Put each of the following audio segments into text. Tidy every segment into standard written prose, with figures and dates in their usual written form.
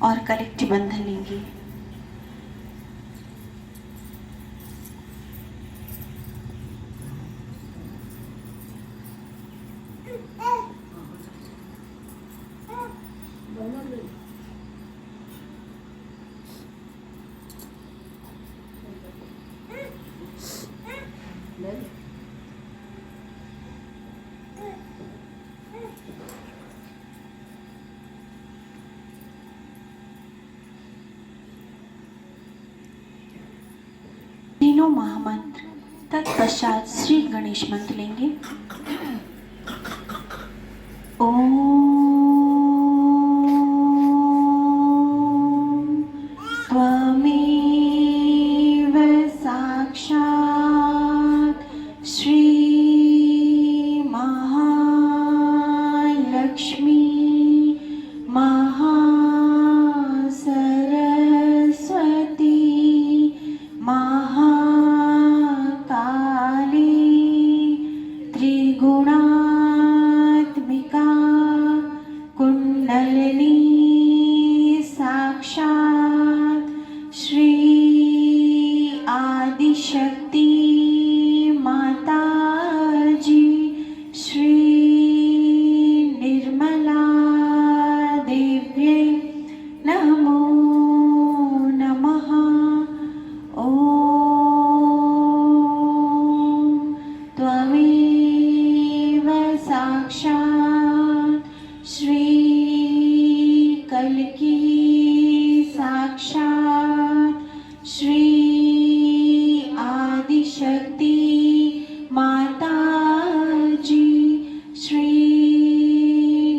और कलेक्टिव बंधन लेंगे। तीनों महामंत्र तत्पश्चात श्री गणेश मंत्र लेंगे। ओम त्वमेव साक्षात् श्री महालक्ष्मी महासरस्वती महाकाली त्रिगुणात्मिका कुंडलिनी साक्षात् श्री आदिशक्ति माता जी श्री निर्मला देव्यै नमो नमः। ओम त्वमेव साक्षात् श्री कल्की साक्षात् श्री आदिशक्ति माता जी श्री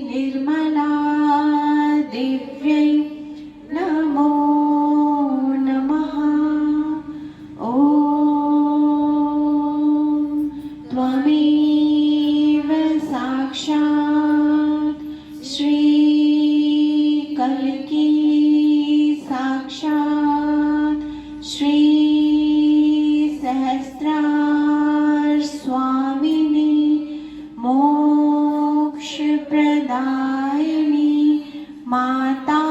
निर्मला देव्यै नमो नमः। ओम त्वमेव साक्षात् श्री कल्की साक्षात् श्री सहस्रार स्वामिनी मोक्ष प्रदायिनी माता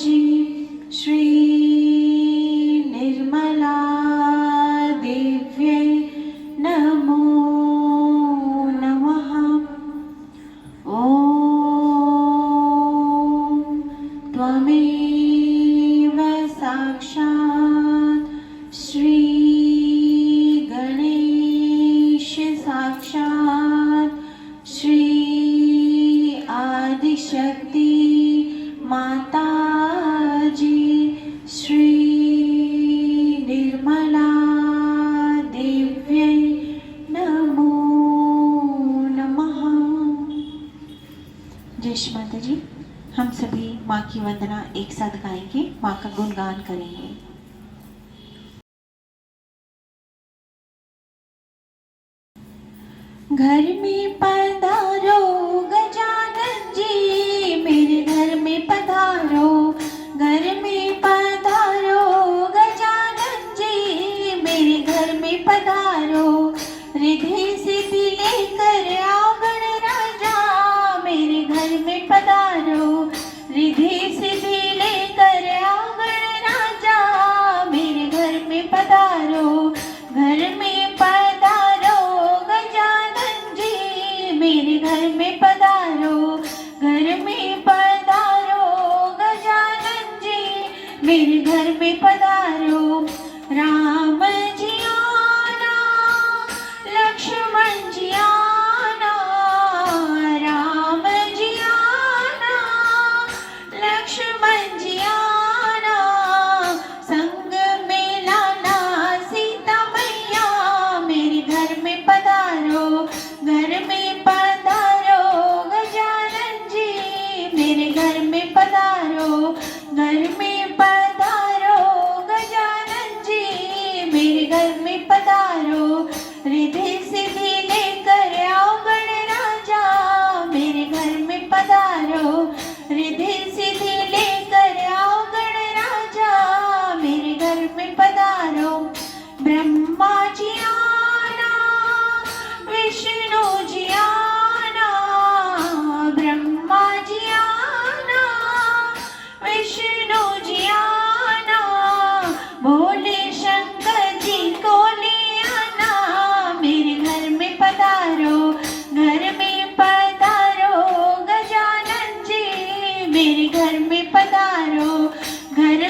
जी श्री निर्मला देव्यै नमो नमः। ओम त्वमेव साक्षात् श्री गणेश साक्षात् श्री आदिशक्ति माता जी श्री निर्मला देव्यै नमो नमः। जय श्री माता जी। हम सभी माँ की वंदना एक साथ गाएंगे, माँ का गुणगान करेंगे। घर में पधारो गजानन जी, मेरे घर में पधारो। घर में पधारो गजानन जी, मेरे घर में पधारो। रिद्धि सिद्धि लेकर आओ गणराजा, मेरे घर में पधारो। रिद्धि सिद्धि लेकर आओ गणराजा, मेरे घर में पधारो। घर में पधारो गजानन जी, मेरे घर में पधारो। घर में पधारो गजानन जी, मेरे घर में पधारो। राम जी आना, लक्ष्मण जी आना, राम जी आना, लक्ष्मण जी आना। संग में लाना सीता मैया, मेरे घर में पधारो। घर में पधारो गजानन जी, मेरे घर में पधारो। घर में पधारो गजानन जी, मेरे घर में पधारो। रिद्धि सिद्धि लेकर आओ गणराजा, मेरे घर में पधारो। रिद्धि सिद्धि लेकर आओ गणराजा, मेरे घर में पधारो। ब्रह्मा जी आना, विष्णु जी आना, ब्रह्मा जी आना, विष्णु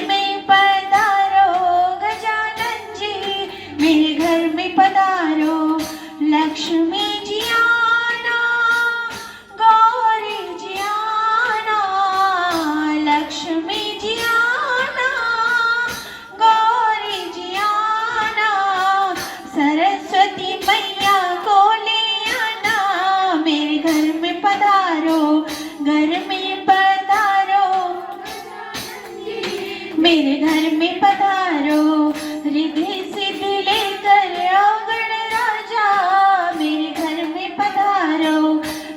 में पधारो गजानन जी, मेरे घर में पधारो। लक्ष्मी जी आना, गौरी जी आना, लक्ष्मी जी आना, गौरी जी आना, सरस्वती मैया को ले आना, मेरे घर में पधारो, घर में पधारो, मेरे घर में पधारो। रिद्धि सिद्धि लेकर आओ गणराजा, मेरे घर में पधारो।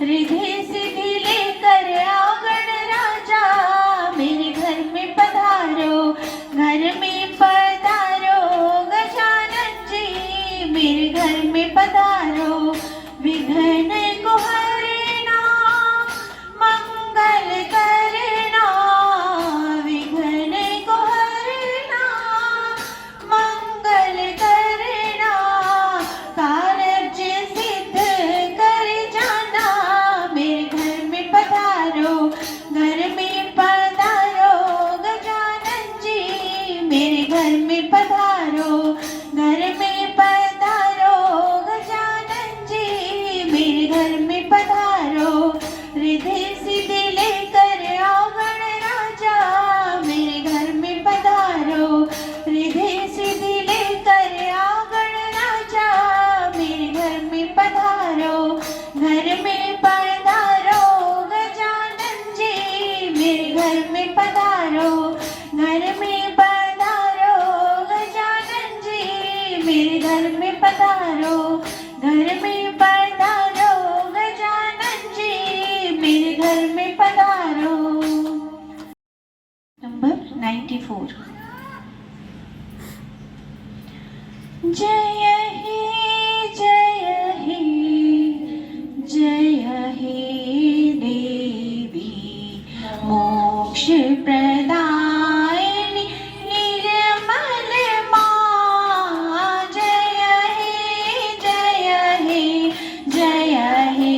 रिद्धि सिद्धि लेकर आओ गणराजा, मेरे घर में पधारो। घर में पधारो गजानन जी, मेरे घर में पधारो। विघ्न को हरना, मंगल करना, विघ्न को हरना, मंगल करना, कार्य सिद्ध कर जाना, मेरे घर में पधारो। घर में पधारो गजानन जी, मेरे घर में पधारो। घर में पधारो गजानन जी, मेरे घर में पधारो। रिद्धि सिद्धि लेकर आओ गणराजा, मेरे घर में पधारो। रिद्धि सिद्धि लेकर आओ गणराजा, मेरे घर में पधारो। घर में पधारो गजानन जी, मेरे घर में पधारो। घर में पधारो गजानन जी, मेरे घर में पधारो। घर में पधारो गजानन जी, मेरे घर में पधारो। नंबर 94। जय हे जय हे जय हे देवी, मोक्ष प्रदायिनी निर्मल मां। जय हे जय हे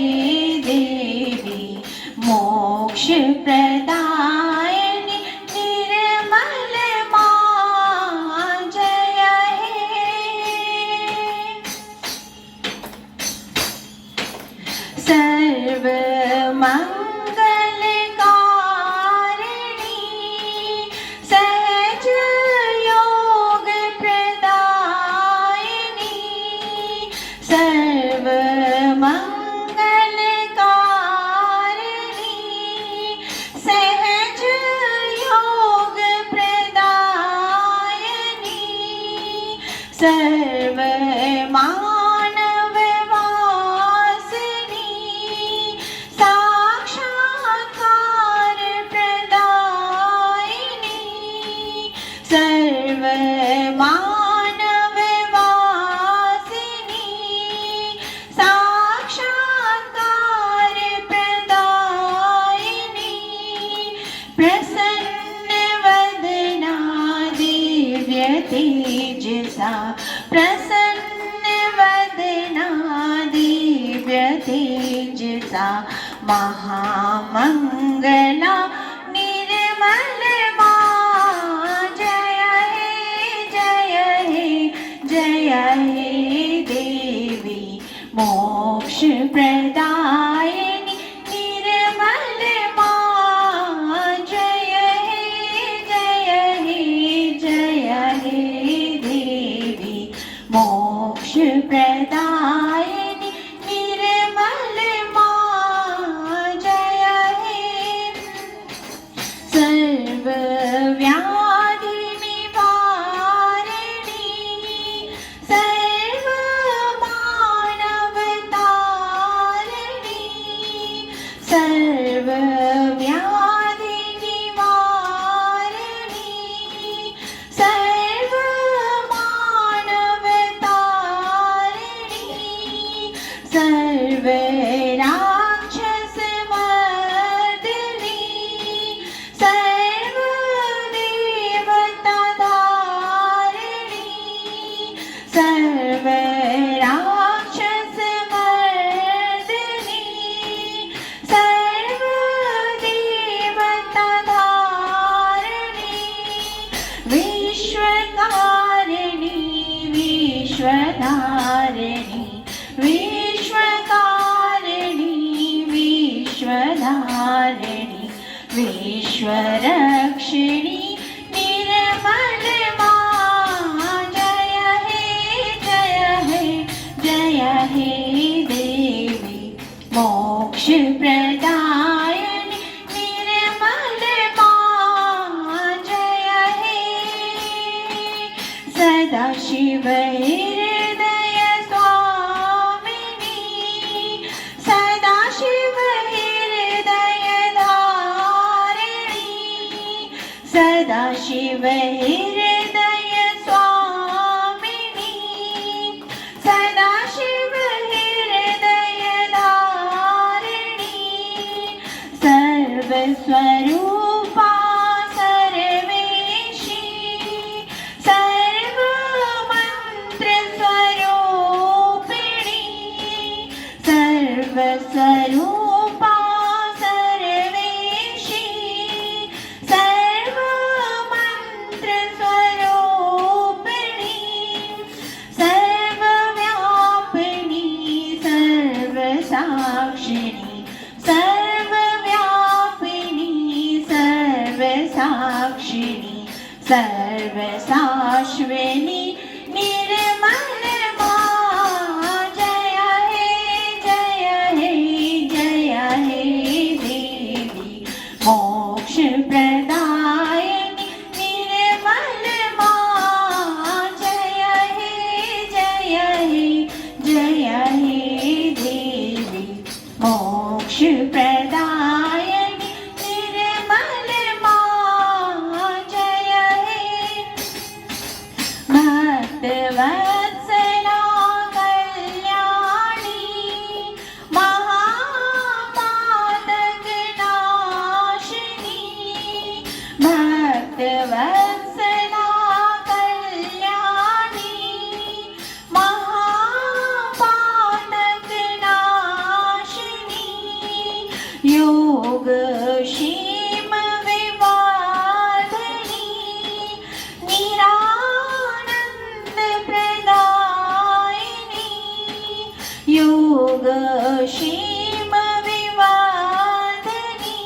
देवी, मोक्ष प्रदायिनी निर्मल मां। जय हे सर्व मंगल कारिणी, सहज योग प्रदायिनी, सर्व मंगल कारिणी, सहज विश्वरक्षिणी निर्मल मां, जय हे देवी मोक्ष प्रदायिनी निर्मल मां, जय हे सदाशिव हृदय स्वामिनी, सदाशिव हृदय धारिणी, सदाशिव हृदय स्वामिनी, सदाशिव हृदय धारिणी, सर्वस्वरूपा सर्वेशी, सर्वमंत्र स्वरूपिणी, सर्वस्वरूपा सर्वेशी, सर्वमंत्र स्वरूपिणी, सर्वव्यापिनी सर्वसाक्षिणी, सर्वव्यापिनी सर्वसाक्षिणी, सर्वशाश्विनी निर्मल मां, जय हे देवी मोक्ष प्रदायिनी निर्मल मां, जय हे देवी मोक्ष प्रदायिनी निर्मल मां, जय हे भक्तवत्सला कल्याणी, महापातकनाशिनी, भक्तवत्सला कल्याणी, महापातकनाशिनी, योगक्षेम विवर्धिनी, निरानंद प्रदायिनी, योगक्षेम विवर्धिनी,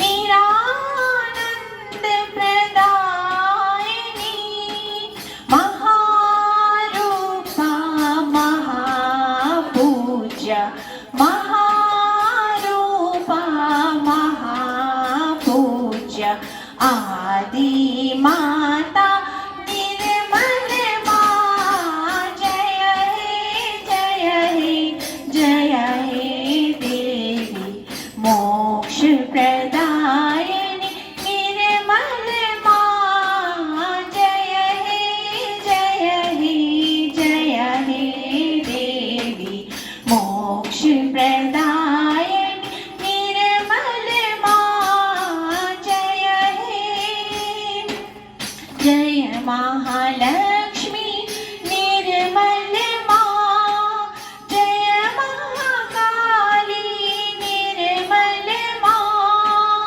निरानंद प्रदायिनी, महारूपा महापूज्य, महारूपा महापूज्य, आदि माता निर्मल मां, जय हे देवी मोक्ष प्रदायिनी निर्मल मां, जय हे देवी मोक्ष प्रदायिनी निर्मल मां, जय हे जय महालक्ष्मी निर्मल मां, जय महाकाली निर्मल मां,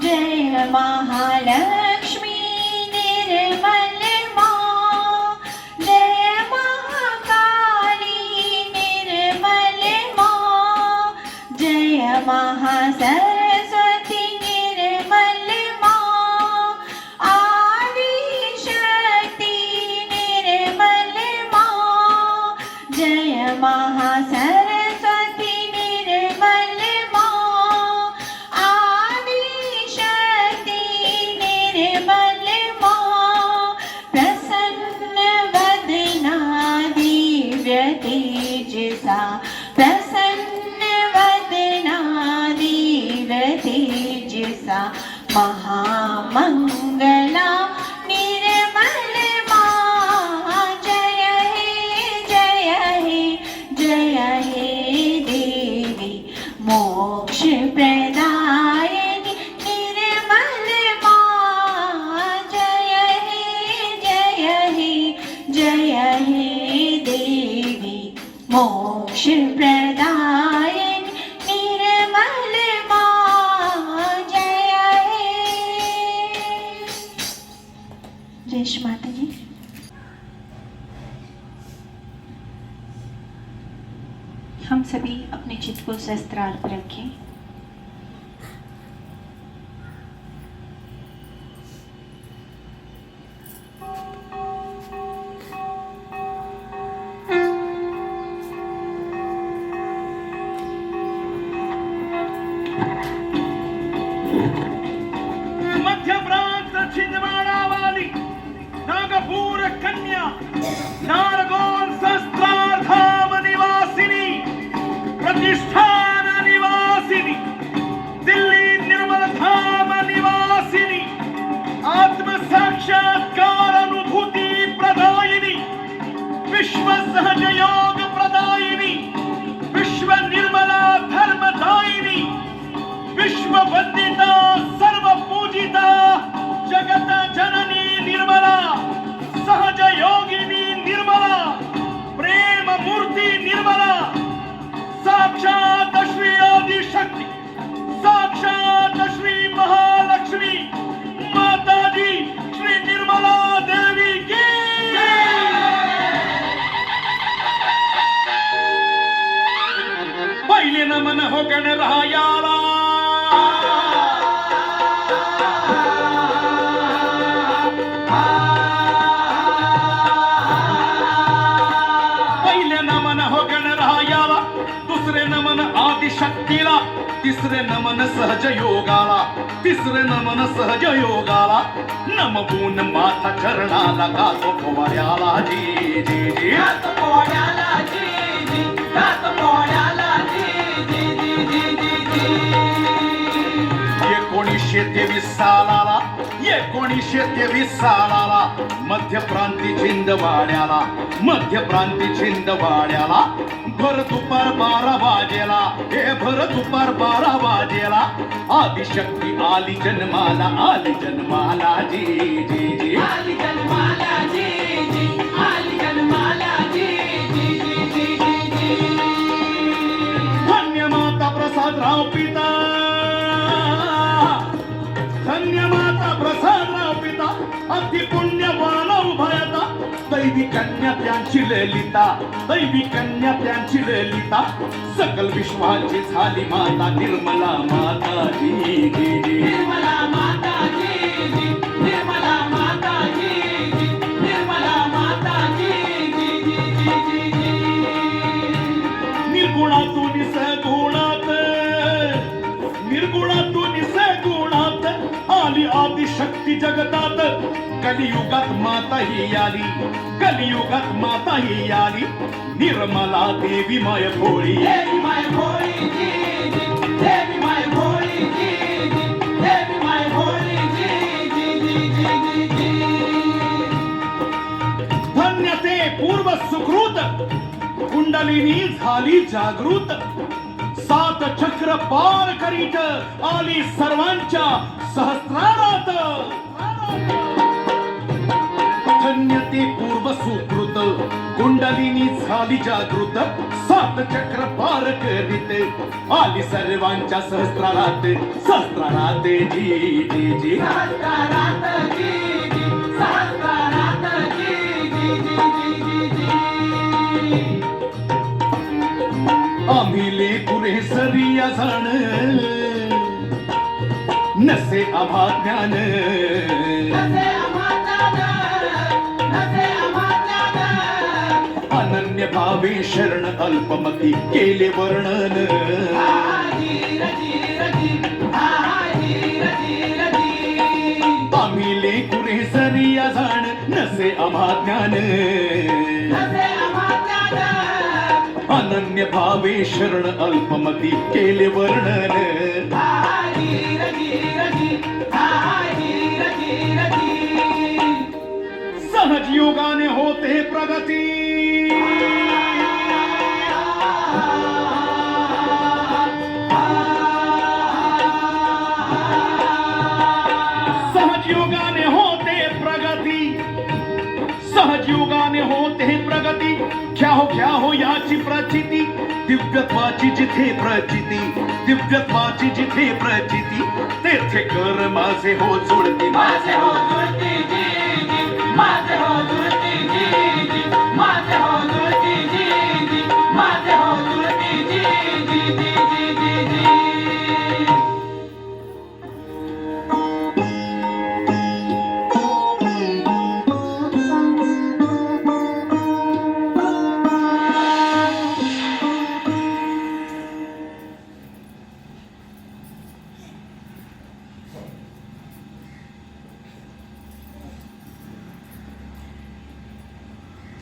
जय महालक्ष्मी निर्मल मां, जय महाकाली निर्मल मां, जय महासरस्वती निर्मल मां, आदिशक्ति निर्मल मां, जय महासरस्वती निर्मल मां, आदिशक्ति निर्मल मां, प्रसन्न वदना दिव्य तेजसा, प्रसन्न वदना दिव्य तेजसा, महामंगला निर्मल मां, जय हे देवी मोक्ष प्रदायिनी निर्मल मां, जय हे देवी मोक्ष प्रदायिनी निर्मल मां, जय हे। जय श्री माता जी। हम सभी अपने चित्त को शस्त्रार्थ रखें। कर्पूर कन्या नारगोल सहस्त्राधाम निवासिनी प्रतिष्ठान निवासिनी दिल्ली निर्मल धाम निवासिनी आत्म साक्षात्कार अनुभूति प्रदायिनी विश्व सहज योग प्रदायिनी विश्व निर्मला धर्मदायिनी विश्व वंदिता सर्व पूजिता जगत जननी निर्मला सहज योगिनी निर्मला प्रेम मूर्ति निर्मला साक्षात श्री आदि शक्ति साक्षात श्री महालक्ष्मी माता जी श्री निर्मला देवी की पहिले नमन हो गणरायाला दुसरे नमन आदिशक्तीला तिसरे नमन सहज योगाला तिसरे नमन सहज योगाला नमवून माता चरणाला गातो पोवाड्याला जी जी जी गातो पोवाड्याला जी जी गातो पोवाड्याला जी जी जी जी जी 1923 सालाला 1923 सालाला मध्य प्रांती छिंदवाड्याला मध्य प्रांती छिंदवाड्याला भर दुपार 12 वाजेला हे भर दुपार 12 वाजेला आदिशक्ती आली जन्माला जी जी जी आली जन्माला जी जी आली जन्माला जी जी जी जी जी धन्य माता प्रसादराव पिता धन्य माता प्रसादराव पिता अति पुण्यवान उभयता दैवी कन्या त्यांची ललिता दैवी कन्या त्यांची ललिता सकल विश्वाची झाली माता निर्मला माता जी जी जी निर्मला माता जी जी निर्मला माता जी जी निर्मला माता जी जी जी जी निर्गुणातून सगुणात निर्गुणातून सगुणात आली आदिशक्ती जगतात कलियुगात माता ही आली कलियुगात माता ही आली निर्मला देवी माय भोळी देवी माय भोळी जी जी देवी माय भोळी जी जी देवी माय भोळी जी जी जी जी धन्य ते पूर्व सुकृत कुंडलिनी झाली जागृत 7 चक्र पार करीत आली सर्वांच्या सहस्रारात धन्य ते पूर्व सुकृत कुंडलिनी झाली जागृत 7 चक्र पार करीत आली सर्वांच्या सहस्रारात जी जी जी सहस्रारात जी जी सहस्रारात जी जी जी जी आम्ही लेकुरे सरिया जाण नसे आम्हा ज्ञान अनन्य भावे शरण अल्पमती केले वर्णन आम्ही लेकुरे सरिया जाण नसे आम्हा ज्ञान अनन्य भावे शरण अल्पमती केले वर्णन सहज योगाने होते प्रगती सहज योगाने होते प्रगती सहज योगाने होते प्रगती घ्या हो याची प्रचिती दिव्यत्वाची जिथे प्रचिती दिव्यत्वाची जिथे प्रचिती तेथे कर माझे हो जुळती माझे हो जुळती जी जी माझे हो जुळती जी जी माझे हो जुळती जी जी माझे हो जुळती जी जी जी जी जी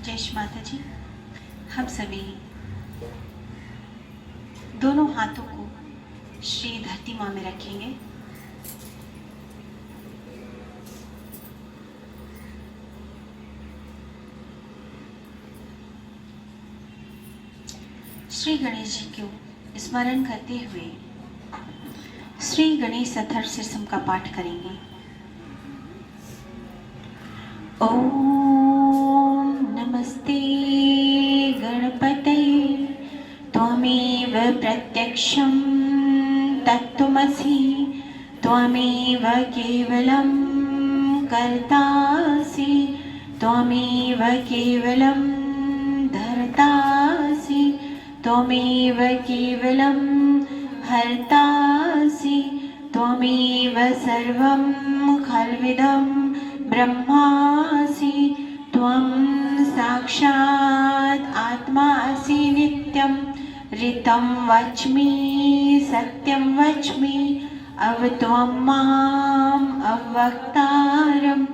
जय श्री माता जी। हम सभी दोनों हाथों को श्री धरती माँ में रखेंगे। श्री गणेश जी को स्मरण करते हुए श्री गणेश अथर्व शीर्षम का पाठ करेंगे। ओम नमस्ते गणपतये त्वमेव प्रत्यक्षं तत्त्वमसि त्वमेव केवलं कर्तासि त्वमेव केवलं धर्तासि त्वमेव केवलं हर्तासि त्वमेव सर्वं खल्विदं ब्रह्मासि त्वं साक्षात् आत्मा असि नित्यं ऋतं वच्मि सत्यं वच्मि अवत्वं माम् अवक्तारम्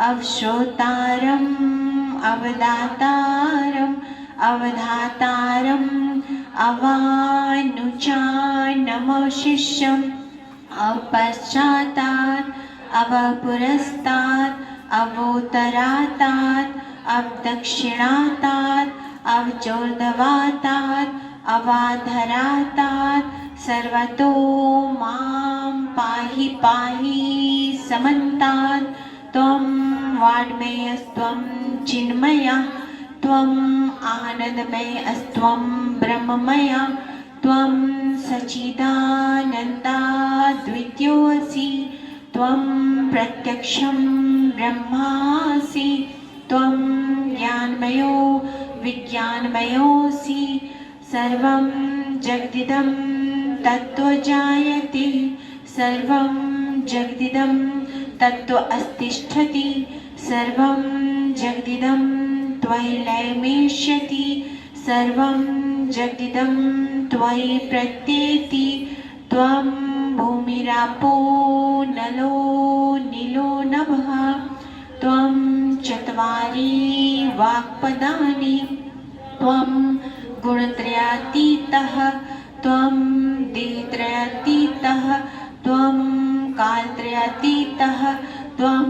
अवश्रोतारम् अवदातारम् अवधातारम् अवानुचानमशिष्यम् अपश्चातात् अवपुरस्तात् अवोत्तरातात् अवदक्षिणातात् अवचोर्ध्वातात् अवाधरातात् सर्वतो मां पाहि पाहि समन्तात् त्वं वाङ्मयस्त्वं चिन्मया त्वम् आनन्दमयस्त्वं ब्रह्ममया त्वं सच्चिदानन्दाद्वितीयोऽसि त्वं प्रत्यक्षं ब्रह्मासि त्वं ज्ञानमयो विज्ञानमयोऽसि सर्वं जगदिदं तत्त्वजायते सर्वं जगदिदं तत्त्व अस्तिष्ठति सर्वं जगदिदं त्वयि लयमेष्यति सर्वं जगदिदं त्वयि प्रत्येति त्वं भूमिरापो नलो नीलो नभः त्वं चत्वारि वाक्पदानि त्वं गुणत्रयातीतः त्वं देहत्रयातीतः त्वं कालत्रयातीतः त्वं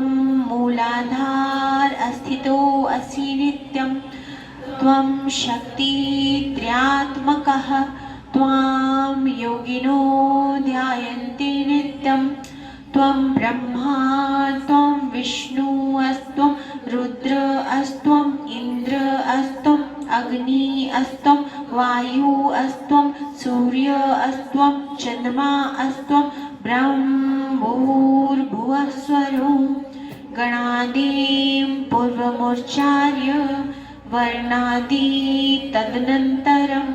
मूलाधार अस्थितो असि नित्यं त्वं शक्तित्रयात्मकः त्वां योगिनो ध्यायन्ति नित्यं त्वं ब्रह्मा त्वं विष्णु अस्त्वं रुद्र अस्त्वं इन्द्र अस्त्वं अग्नि अस्त्वं वायु अस्त्वं सूर्य अस्त्वं चन्द्रमा अस्त्वं ब्रह्मभूर्भुवः स्वरो गणादिं पूर्वमुच्चार्य वर्णादि तदनन्तरम्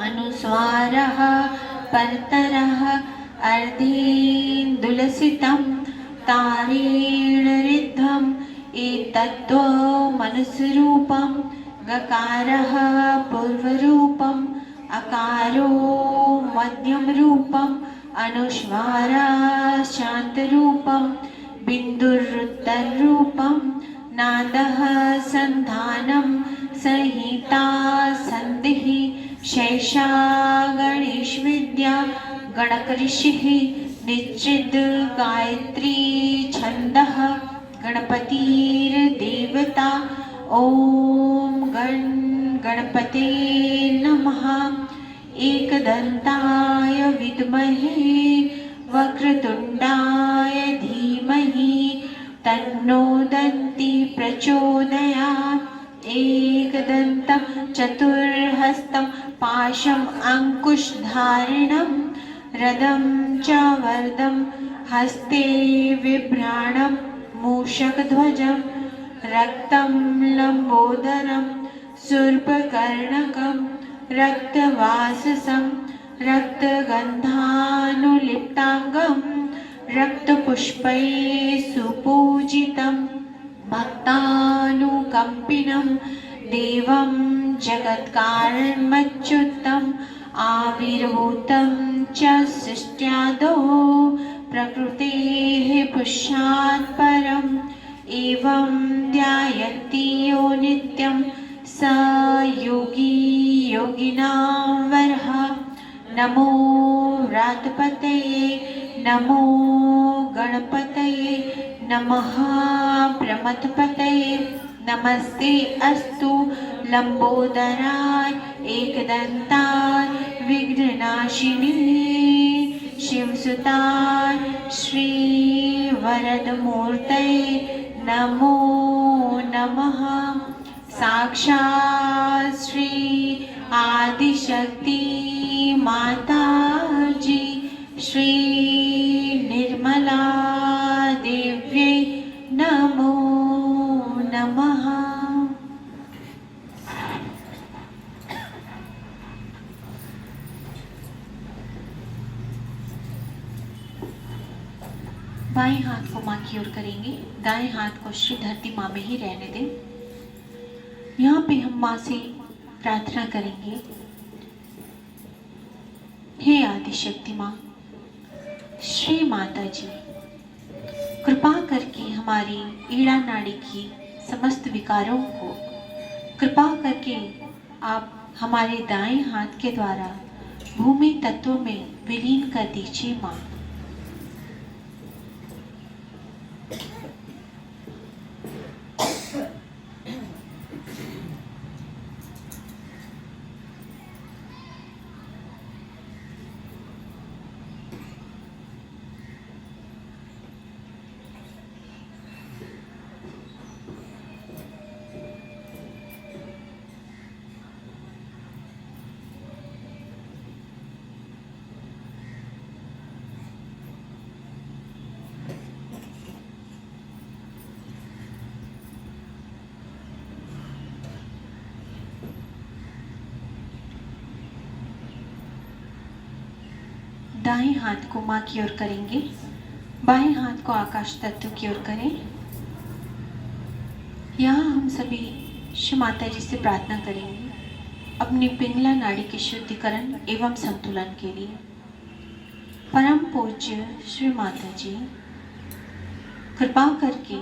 अनुस्वारः परतरः अर्धेन्दुलसितं तारेण ऋद्धम् एतत्त्वमनुस्वरूपं गकारः पूर्वरूपम् अकारो मध्यमरूपम् अनुस्वारः शान्तरूपं बिन्दुरुत्तररूपं नादः सन्धानं संहिता सन्धिः शैषा गणेशविद्या गणकऋषिः निश्चिद् गायत्री छन्दः गणपतिर्देवता ॐ गणपते नमः एकदन्ताय विद्महे वक्रतुण्डाय धीमहि तन्नो दन्ति प्रचोदयात् एकदन्तं चतुर्हस्तं पाशम् अंकुशधारिणं रदं च वरदं हस्ते बिभ्राणं मूषकध्वजं रक्तं लम्बोदरं शूर्पकर्णकं रक्तवाससं रक्तगन्धानुलिप्ताङ्गं रक्तपुष्पैः सुपूजितं भक्तानुकम्पिनं देवं जगत्कारणमच्युतम् आविर्भूतं च सृष्ट्यादौ प्रकृतेः पुरुषात् परम् एवं ध्यायन्ति यो नित्यं स योगी योगिनां वरः नमो व्रातपतये नमो गणपतये नमः प्रमथपतये नमस्ते अस्तु लंबोदराय एकदंताय विघ्ननाशिनी शिवसुताय श्री वरदमूर्तये नमो नमः। साक्षात् श्री आदिशक्ति माता जी श्री निर्मला देव्यै नमो नमः। बाएं हाथ को माँ की ओर करेंगे, दाएं हाथ को श्री धरती माँ में ही रहने दें। यहाँ पे हम माँ से प्रार्थना करेंगे, हे आदिशक्ति माँ, श्री माता जी, कृपा करके हमारी ईड़ा नाड़ी की समस्त विकारों को कृपा करके आप हमारे दाएं हाथ के द्वारा भूमि तत्व में विलीन कर दीजिए माँ। दाएं हाथ को माँ की ओर करेंगे, बाएं हाथ को आकाश तत्व की ओर करें। यहाँ हम सभी श्री माता जी से प्रार्थना करेंगे अपनी पिंगला नाड़ी के शुद्धिकरण एवं संतुलन के लिए। परम पूज्य श्री माता जी, कृपा करके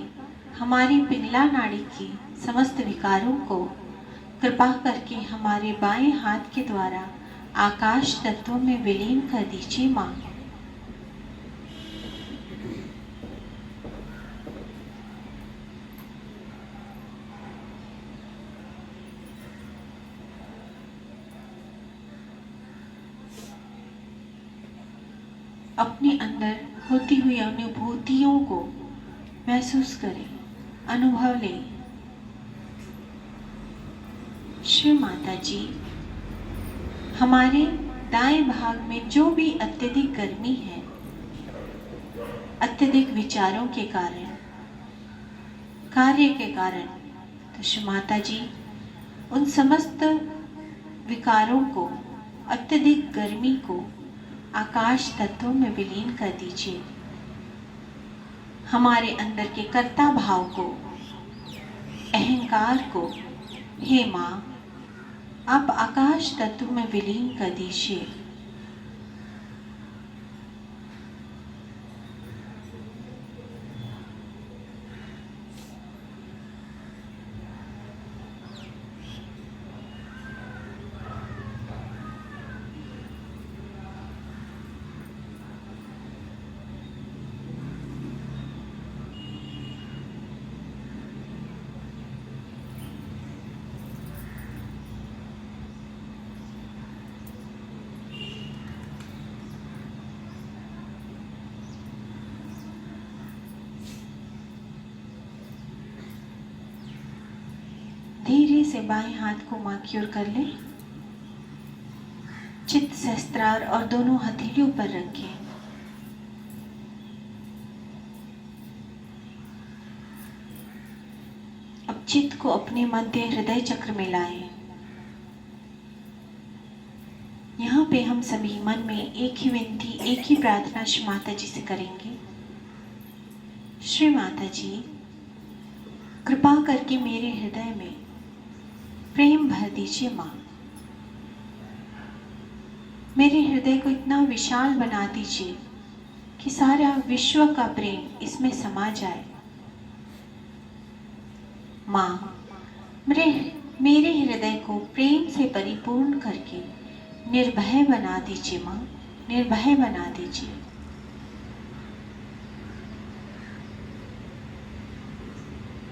हमारी पिंगला नाड़ी की समस्त विकारों को कृपा करके हमारे बाएं हाथ के द्वारा आकाश तत्वों में विलीन कर दीजिए माँ। अपने अंदर होती हुई अनुभूतियों को महसूस करें, अनुभव लें। श्री माता जी, हमारे दाएं भाग में जो भी अत्यधिक गर्मी है, अत्यधिक विचारों के कारण, कार्य के कारण, तो श्री माता जी उन समस्त विकारों को, अत्यधिक गर्मी को आकाश तत्वों में विलीन कर दीजिए। हमारे अंदर के कर्ता भाव को, अहंकार को, हे माँ, आप आकाश तत्व में विलीन कर दीजिए। धीरे से बाएं हाथ को माँ की ओर कर लें। चित्त सहस्त्रार और दोनों हथेलियों पर रखें। अब चित्त को अपने मध्य हृदय चक्र में लाएं। यहाँ पे हम सभी मन में एक ही विनती, एक ही प्रार्थना श्री माता जी से करेंगे। श्री माता जी, कृपा करके मेरे हृदय में प्रेम भर दीजिए माँ। मेरे हृदय को इतना विशाल बना दीजिए कि सारा विश्व का प्रेम इसमें समा जाए। माँ, मेरे मेरे हृदय को प्रेम से परिपूर्ण करके निर्भय बना दीजिए माँ, निर्भय बना दीजिए।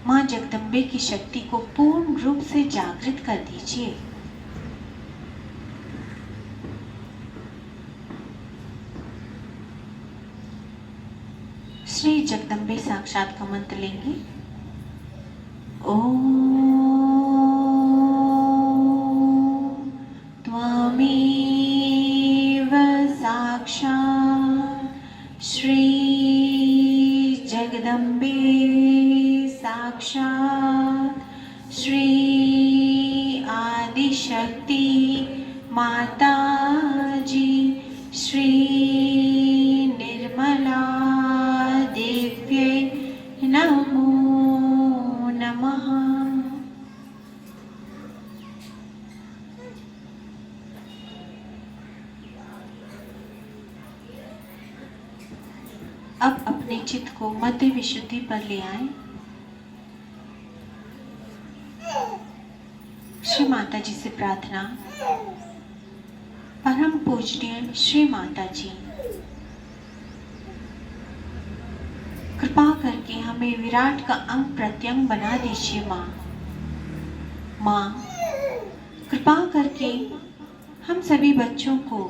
माँ जगदम्बे की शक्ति को पूर्ण रूप से जागृत कर दीजिए। श्री जगदम्बे साक्षात का मंत्र लेंगे। ओम त्वमेव साक्षात् श्री जगदम्बे साक्षात् श्री आदिशक्ति माता जी श्री निर्मला देव्यै नमो नमः। अब अपने चित्त को मध्य विशुद्धि पर ले आए। श्री माता जी से प्रार्थना। परम पूजनीय श्री माता जी, कृपा करके हमें विराट का अंग प्रत्यंग बना दीजिए माँ। माँ, कृपा करके हम सभी बच्चों को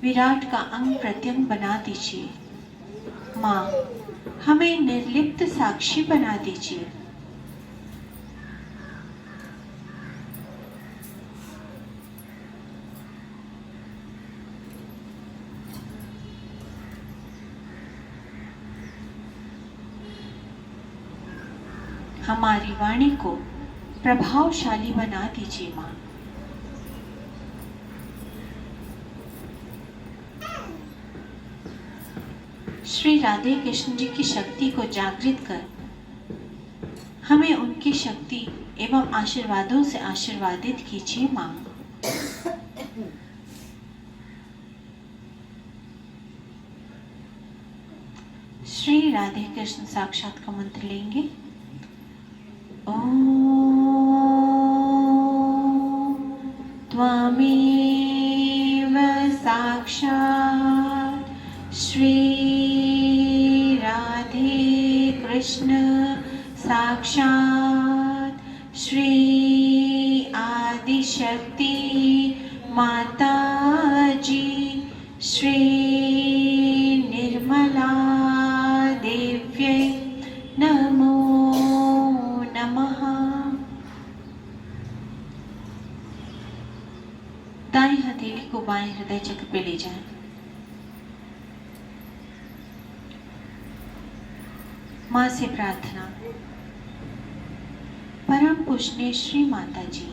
विराट का अंग प्रत्यंग बना दीजिए। माँ, हमें निर्लिप्त साक्षी बना दीजिए। हमारी वाणी को प्रभावशाली बना दीजिए माँ। श्री राधे कृष्ण जी की शक्ति को जागृत कर हमें उनकी शक्ति एवं आशीर्वादों से आशीर्वादित कीजिए माँ। श्री राधे कृष्ण साक्षात का मंत्र लेंगे। ओम त्वमेव साक्षात् श्री राधे कृष्ण साक्षात् श्री आदिशक्ति माता जी श्री निर्मला देव्यै नमो नमः। दाएं हथेली को बाएं हृदय चक्र पे ले जाएं। माँ से प्रार्थना। परम पूजनीय श्री माता जी,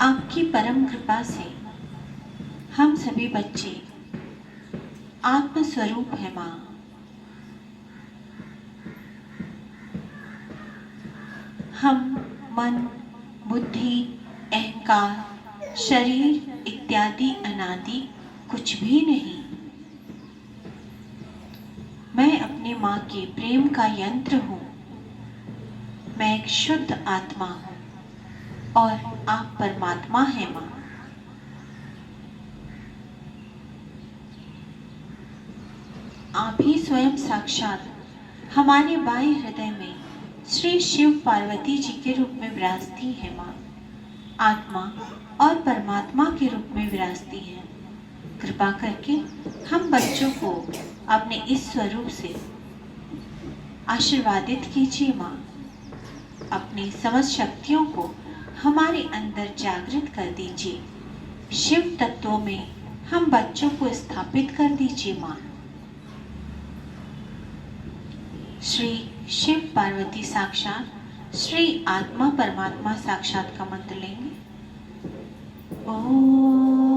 आपकी परम कृपा से हम सभी बच्चे आत्म स्वरूप है माँ। हम मन, बुद्धि, अहंकार, शरीर इत्यादि अनादि कुछ भी नहीं। मैं अपनी माँ के प्रेम का यंत्र हूँ। मैं एक शुद्ध आत्मा हूँ और आप परमात्मा हैं माँ। आप ही स्वयं साक्षात हमारे बाएं हृदय में श्री शिव पार्वती जी के रूप में विराजती है माँ। आत्मा और परमात्मा के रूप में विराजती है। कृपा करके हम बच्चों को अपने इस स्वरूप से आशीर्वादित कीजिए माँ। अपनी समस्त शक्तियों को हमारे अंदर जागृत कर दीजिए। शिव तत्वों में हम बच्चों को स्थापित कर दीजिए माँ। श्री शिव पार्वती साक्षात श्री आत्मा परमात्मा साक्षात का मंत्र लेंगे। ओम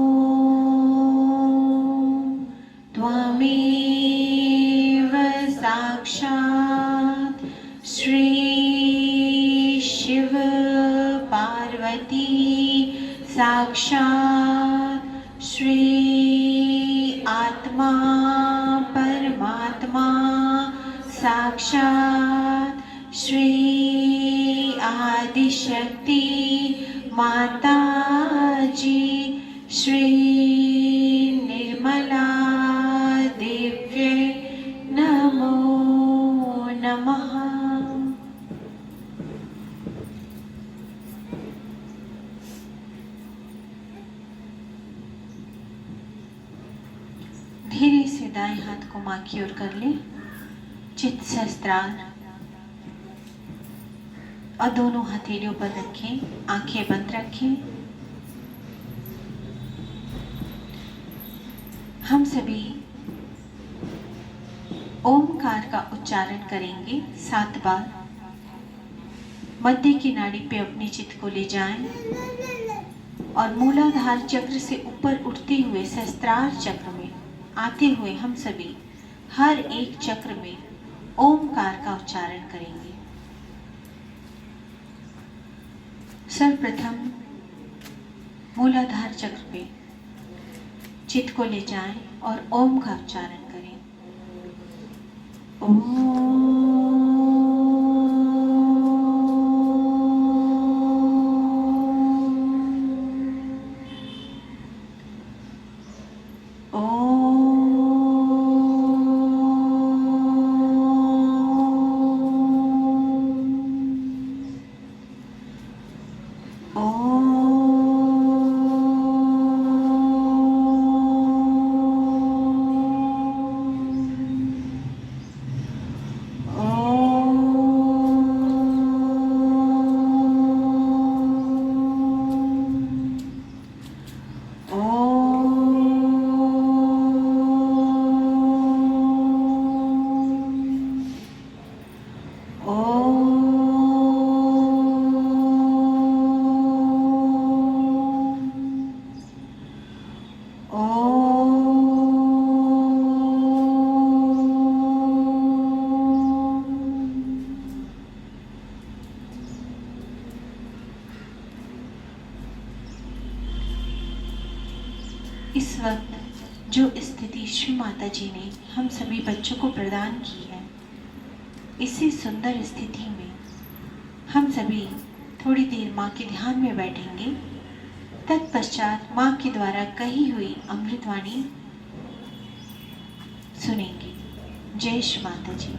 त्वमेव साक्षात् श्री शिव पार्वती साक्षात् श्री आत्मा परमात्मा साक्षात् श्री आदिशक्ति माता जी श्री निर्मला दिव्य नमो नमः। धीरे से दाएं हाथ को मां की ओर कर ले, चित्त सहस्त्रार और दोनों हथेलियों पर रखें, आंखें बंद रखें। हम सभी ओमकार का उच्चारण करेंगे 7 बार। मध्य की नाड़ी पे अपने चित्त को ले जाएं और मूलाधार चक्र से ऊपर उठते हुए सहस्त्रार चक्र में आते हुए हम सभी हर एक चक्र में ओमकार का उच्चारण करेंगे। सर्वप्रथम मूलाधार चक्र पे चित्त को ले जाएं और ओम का उच्चारण करें। ओम। इस वक्त जो स्थिति श्री माता जी ने हम सभी बच्चों को प्रदान की है, इसी सुंदर स्थिति में हम सभी थोड़ी देर माँ के ध्यान में बैठेंगे। तत्पश्चात माँ के द्वारा कही हुई अमृतवाणी सुनेंगे। जय श्री माता जी।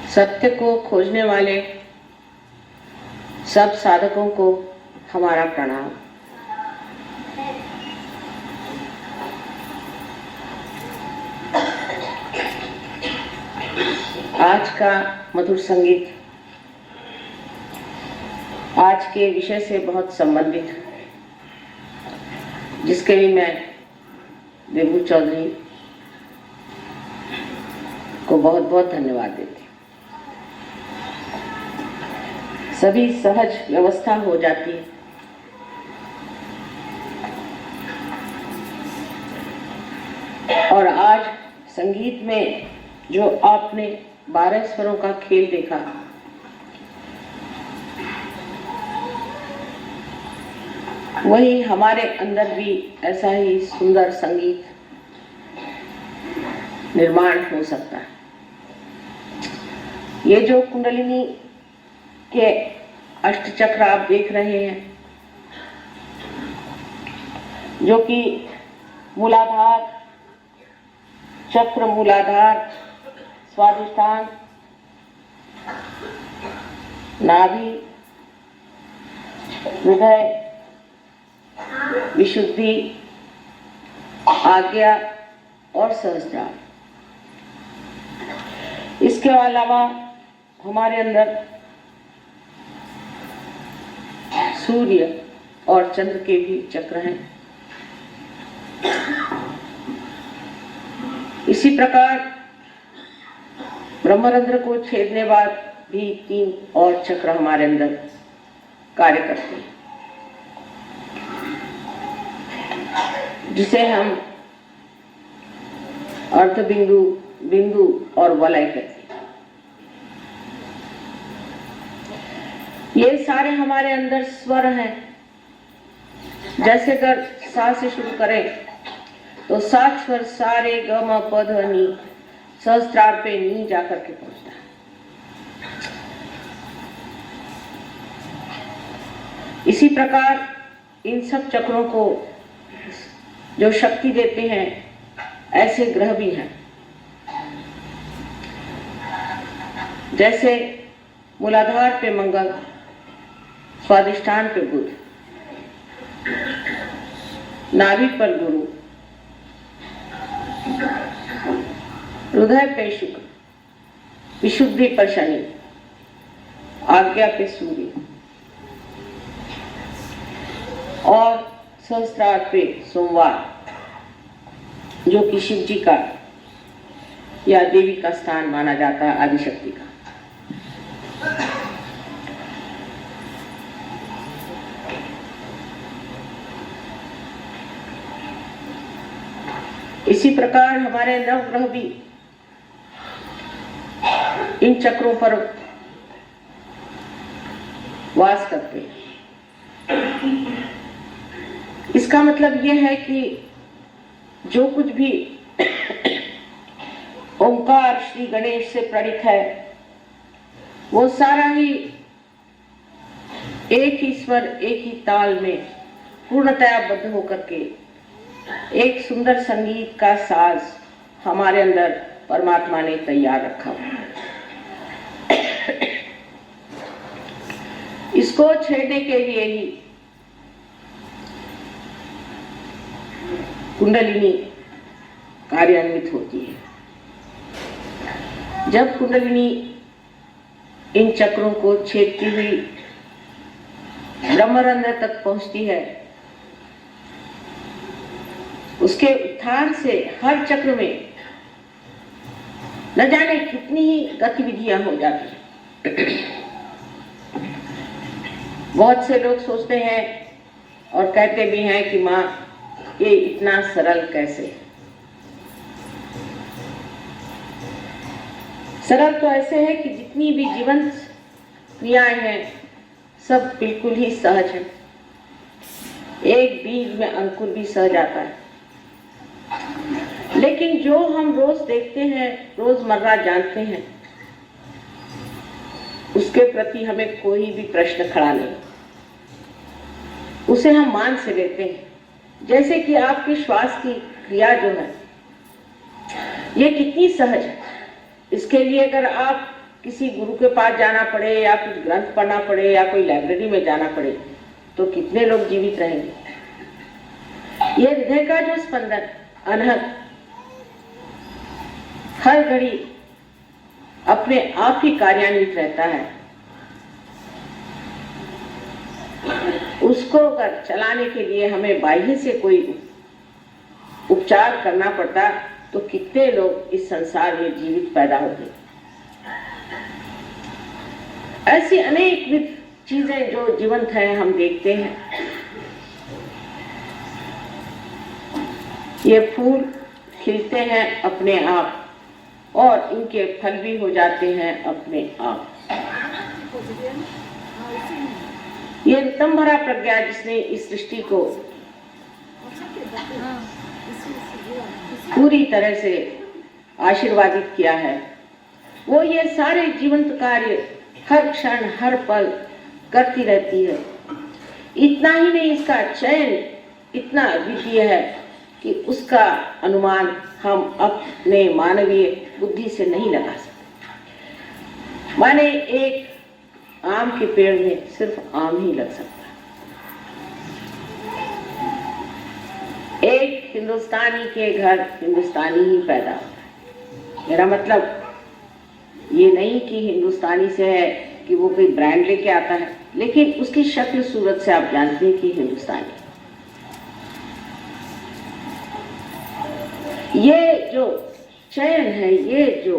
सत्य को खोजने वाले सब साधकों को हमारा प्रणाम। आज का मधुर संगीत आज के विषय से बहुत संबंधित है, जिसके लिए मैं देवू चौधरी को बहुत बहुत धन्यवाद देती। सभी सहज व्यवस्था हो जाती है। और आज संगीत में जो आपने 12 स्वरों का खेल देखा, वही हमारे अंदर भी ऐसा ही सुंदर संगीत निर्माण हो सकता है। ये जो कुंडलिनी के अष्टचक्र आप देख रहे हैं, जो कि मूलाधार चक्र, मूलाधार, स्वादिष्ठान, नाभि, हृदय, विशुद्धि, आज्ञा और सहस्त्रार। इसके अलावा हमारे अंदर सूर्य और चंद्र के भी चक्र हैं। इसी प्रकार ब्रह्मरंध्र को छेदने बाद भी 3 और चक्र हमारे अंदर कार्य करते हैं, जिसे हम अर्ध बिंदु, बिंदु और वलय कहते हैं। ये सारे हमारे अंदर स्वर हैं। जैसे अगर सा से शुरू करें तो 7 स्वर सारे ग म प ध नी, सहस्त्रार पे नी जाकर के पहुंचता है। इसी प्रकार इन सब चक्रों को जो शक्ति देते हैं, ऐसे ग्रह भी हैं। जैसे मूलाधार पे मंगल, स्वादिष्ठान पे बुध, नाभि पर गुरु, हृदय पे शुक्र, विशुद्धि पर शनि, आज्ञा पे सूर्य और सहस्त्रार पे सोमवार, जो कि शिव जी का या देवी का स्थान माना जाता है, आदिशक्ति का। इसी प्रकार हमारे नवग्रह भी इन चक्रों पर वास करते हैं। इसका मतलब यह है कि जो कुछ भी ओंकार श्री गणेश से प्रणीत है, वो सारा ही एक ही स्वर, एक ही ताल में पूर्णतया बद्ध होकर के एक सुंदर संगीत का साज हमारे अंदर परमात्मा ने तैयार रखा हुआ। इसको छेड़ने के लिए ही कुंडलिनी कार्यान्वित होती है। जब कुंडलिनी इन चक्रों को छेदती हुई ब्रह्मरंध्र तक पहुंचती है, उसके उत्थान से हर चक्र में न जाने कितनी ही गतिविधियां हो जाती हैं। बहुत से लोग सोचते हैं और कहते भी हैं कि माँ, ये इतना सरल कैसे? सरल तो ऐसे है कि जितनी भी जीवंत क्रियाएं हैं, सब बिल्कुल ही सहज है। एक बीज में अंकुर भी सहज आता है। लेकिन जो हम रोज देखते हैं, रोजमर्रा जानते हैं, उसके प्रति हमें कोई भी प्रश्न खड़ा नहीं, उसे हम मान से लेते हैं। जैसे कि आपके श्वास की क्रिया जो है, ये कितनी सहज है। इसके लिए अगर आप किसी गुरु के पास जाना पड़े या कुछ ग्रंथ पढ़ना पड़े या कोई लाइब्रेरी में जाना पड़े, तो कितने लोग जीवित रहेंगे। ये हृदय का जो स्पंदन अनहद हर घड़ी अपने आप ही कार्यान्वित रहता है, उसको अगर चलाने के लिए हमें बाह्य से कोई उपचार करना पड़ता, तो कितने लोग इस संसार में जीवित पैदा होते। ऐसी अनेक विध चीजें जो जीवंत हैं, हम देखते हैं। ये फूल खिलते हैं अपने आप और इनके फल भी हो जाते हैं अपने आप। ये ऋतम भरा प्रज्ञा जिसने इस सृष्टि को पूरी तरह से आशीर्वादित किया है, वो ये सारे जीवंत कार्य हर क्षण हर पल करती रहती है। इतना ही नहीं, इसका चयन इतना अद्वितीय है कि उसका अनुमान हम अपने मानवीय बुद्धि से नहीं लगा सकते। माने एक आम के पेड़ में सिर्फ आम ही लग सकता है, एक हिंदुस्तानी के घर हिंदुस्तानी ही पैदा होता है। मेरा मतलब ये नहीं कि हिंदुस्तानी से है कि वो कोई ब्रांड लेके आता है, लेकिन उसकी शक्ल सूरत से आप जानते हैं कि हिंदुस्तानी। ये जो चयन है, ये जो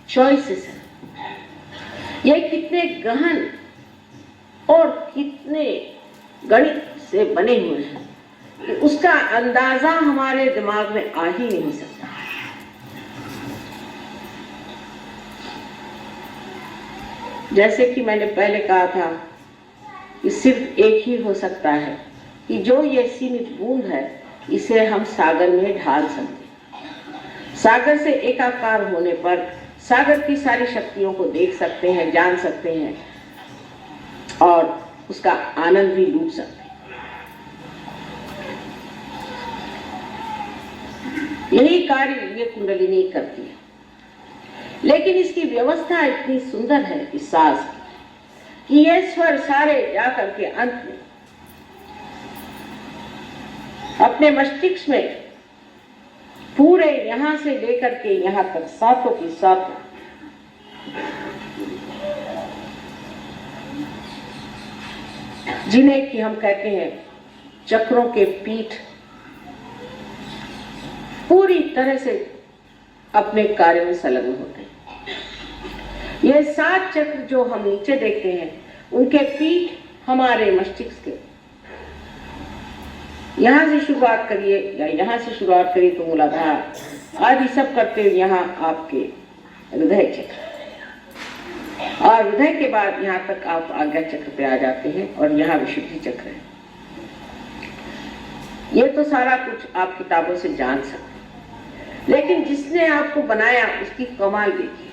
चॉइसेस है, ये कितने गहन और कितने गणित से बने हुए हैं कि उसका अंदाजा हमारे दिमाग में आ ही नहीं सकता। जैसे कि मैंने पहले कहा था कि सिर्फ एक ही हो सकता है कि जो ये सीमित बूंद है इसे हम सागर में ढाल सकते हैं। सागर से एकाकार होने पर सागर की सारी शक्तियों को देख सकते हैं, जान सकते हैं और उसका आनंद भी लूट सकते हैं। यही कार्य ये कुंडलिनी करती है। लेकिन इसकी व्यवस्था इतनी सुंदर है इस साज की कि ये स्वर सारे जाकर के अंत में अपने मस्तिष्क में पूरे यहां से लेकर के यहां तक सातों की सातों जिन्हें कि हम कहते हैं चक्रों के पीठ, पूरी तरह से अपने कार्य में संलग्न होते हैं। ये 7 चक्र जो हम नीचे देखते हैं उनके पीठ हमारे मस्तिष्क के, यहां से शुरुआत करिए या यहां से शुरुआत करिए तो मूलाधार आदि सब करते हुए यहाँ आपके हृदय चक्र, और हृदय के बाद यहाँ तक आप आज्ञा चक्र पे आ जाते हैं और यहाँ विशुद्धि चक्र है। ये तो सारा कुछ आप किताबों से जान सकते हैं, लेकिन जिसने आपको बनाया उसकी कमाल देखिए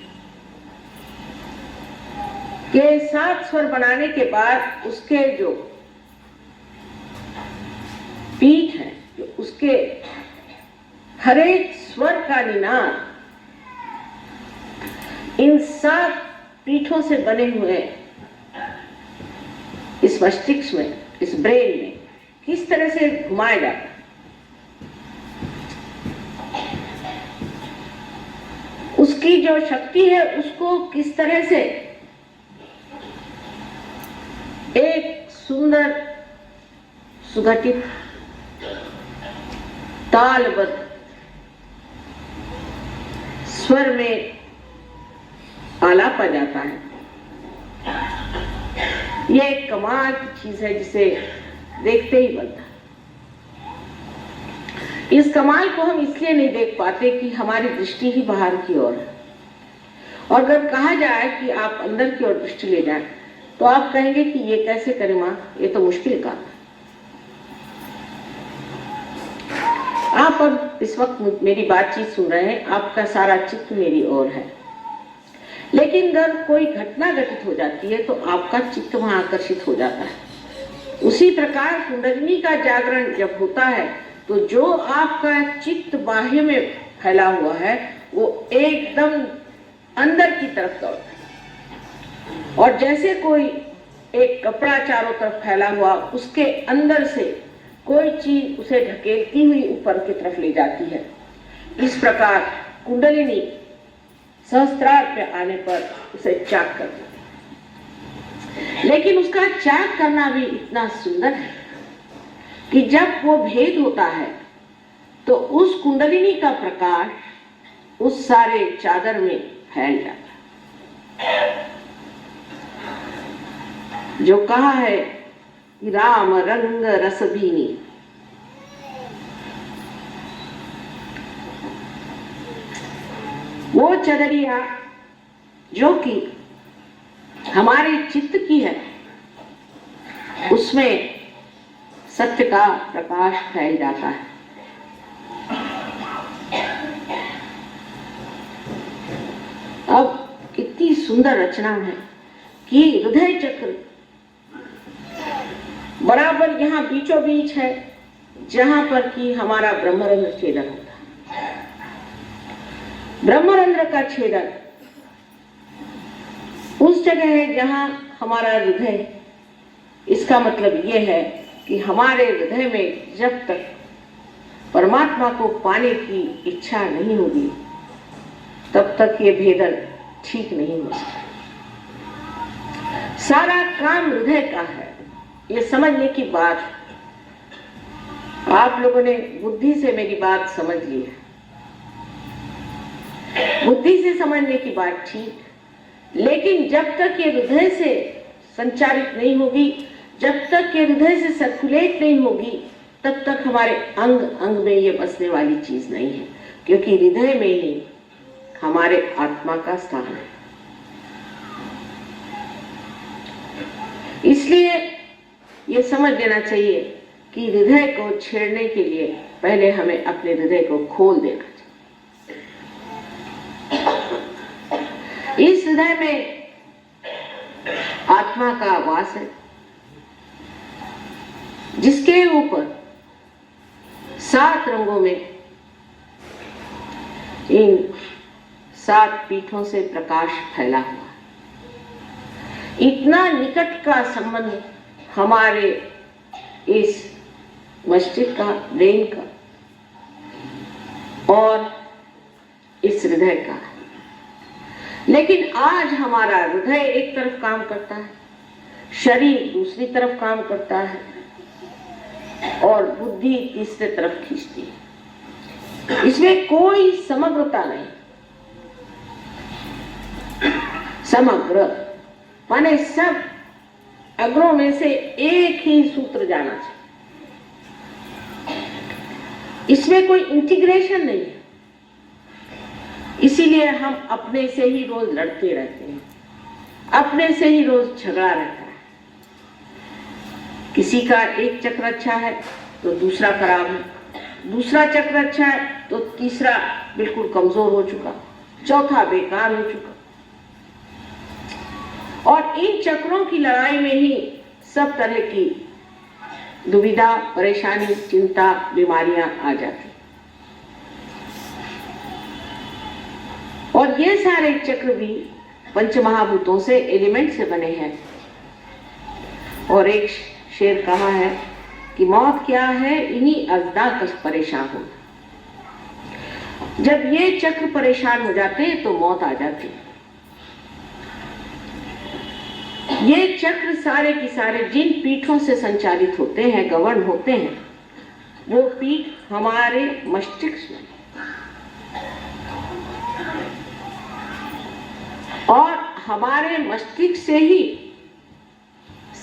कि 7 स्वर बनाने के बाद उसके जो पीठ है, जो उसके हर एक स्वर का निनाद इन 7 पीठों से बने हुए इस मस्तिष्क में, इस ब्रेन में किस तरह से घुमाया जाता है, उसकी जो शक्ति है उसको किस तरह से एक सुंदर सुगठित तालबद्ध स्वर में आलापा जाता है। यह एक कमाल की चीज है जिसे देखते ही बनता है। इस कमाल को हम इसलिए नहीं देख पाते कि हमारी दृष्टि ही बाहर की ओर है, और अगर कहा जाए कि आप अंदर की ओर दृष्टि ले जाएं तो आप कहेंगे कि ये कैसे करें माँ, ये तो मुश्किल काम है। आप अब इस वक्त मेरी बातचीत सुन रहे हैं, आपका सारा चित्त मेरी ओर है, लेकिन अगर कोई घटना घटित हो जाती है तो आपका चित्त वहां आकर्षित हो जाता है। उसी प्रकार कुंडलिनी का जागरण जब होता है तो जो आपका चित्त बाह्य में फैला हुआ है वो एकदम अंदर की तरफ दौड़ता है, और जैसे कोई एक कपड़ा चारों तरफ फैला हुआ उसके अंदर से कोई चीज उसे ढकेलती हुई ऊपर की तरफ ले जाती है, इस प्रकार कुंडलिनी सहस्त्रार पे आने पर उसे चाक कर देती है। लेकिन उसका चाक करना भी इतना सुंदर है कि जब वो भेद होता है तो उस कुंडलिनी का प्रकाश उस सारे चादर में फैल जाता है। जो कहा है कि राम रंग रस भीनी, वो चदरिया जो कि हमारे चित्त की है उसमें सत्य का प्रकाश फैल जाता है। अब कितनी सुंदर रचना है कि हृदय चक्र बराबर यहाँ बीचों बीच है, जहां पर कि हमारा ब्रह्मरंध्र छेदन होता है। ब्रह्मरंध्र का छेदन उस जगह है जहां हमारा हृदय, इसका मतलब यह है कि हमारे हृदय में जब तक परमात्मा को पाने की इच्छा नहीं होगी, तब तक ये भेदन ठीक नहीं हो सकता। सारा काम हृदय का है, ये समझने की बात। आप लोगों ने बुद्धि से मेरी बात समझ ली है, बुद्धि से समझने की बात ठीक, लेकिन जब तक ये हृदय से संचारित नहीं होगी, जब तक ये हृदय से सर्कुलेट नहीं होगी, तब तक हमारे अंग अंग में ये बसने वाली चीज नहीं है, क्योंकि हृदय में ही हमारे आत्मा का स्थान है। इसलिए ये समझ लेना चाहिए कि हृदय को छेड़ने के लिए पहले हमें अपने हृदय को खोल देना चाहिए। इस हृदय में आत्मा का वास है, जिसके ऊपर 7 रंगों में इन 7 पीठों से प्रकाश फैला हुआ। इतना निकट का संबंध हमारे इस मस्तिष्क का, ब्रेन का और इस हृदय का। लेकिन आज हमारा हृदय एक तरफ काम करता है, शरीर दूसरी तरफ काम करता है और बुद्धि तीसरे तरफ खींचती है। इसमें कोई समग्रता नहीं। समग्र माने सब अग्रों में से एक ही सूत्र जाना चाहिए, इसमें कोई इंटीग्रेशन नहीं है। इसीलिए हम अपने से ही रोज लड़ते रहते हैं, अपने से ही रोज झगड़ा रहता है। किसी का एक चक्र अच्छा है तो दूसरा खराब है, दूसरा चक्र अच्छा है तो तीसरा बिल्कुल कमजोर हो चुका, चौथा बेकार हो चुका। और इन चक्रों की लड़ाई में ही सब तरह की दुविधा, परेशानी, चिंता, बीमारियां आ जाती। और ये सारे चक्र भी पंचमहाभूतों से, एलिमेंट से बने हैं। और एक शेर कहा है कि मौत क्या है, इन्हीं अज़दा कश परेशान हो। जब ये चक्र परेशान हो जाते हैं तो मौत आ जाती है। ये चक्र सारे की सारे जिन पीठों से संचालित होते हैं, गवर्न होते हैं, वो पीठ हमारे मस्तिष्क में और हमारे मस्तिष्क से ही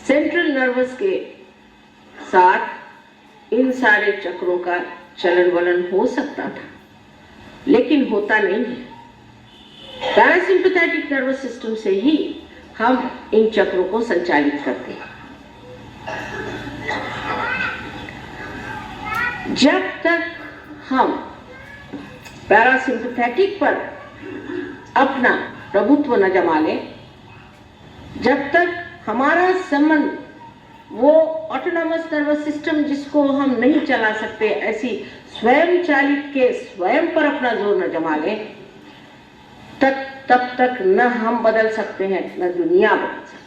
सेंट्रल नर्वस के साथ इन सारे चक्रों का चलन वलन हो सकता था, लेकिन होता नहीं है। पैरासिम्पैथेटिक नर्वस सिस्टम से ही हम इन चक्रों को संचालित करते हैं। जब तक हम पैरासिम्पैथेटिक पर अपना प्रभुत्व न जमा लें, जब तक हमारा संबंध वो ऑटोनॉमस नर्वस सिस्टम जिसको हम नहीं चला सकते, ऐसी स्वयं चालित के स्वयं पर अपना जोर न जमा लें, तब तक न हम बदल सकते हैं, न दुनिया बदल सकती।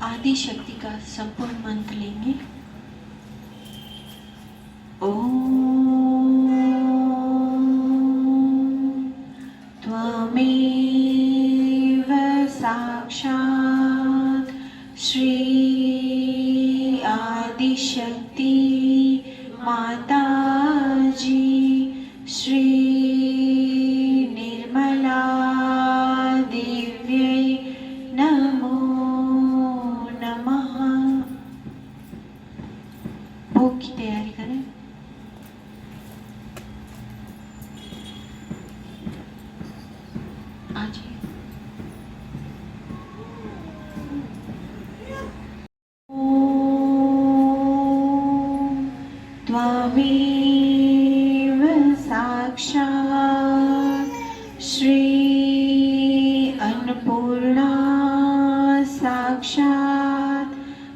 आदि शक्ति का संपूर्ण मंत्र लेंगे। ओम त्वमेव साक्षात् श्री आदिशक्ति माता जी श्री निर्मला दिव्यै नमो नमः। भोग की तैयारी करें। आज त्वमेव साक्षात् श्री अन्नपूर्णा साक्षात्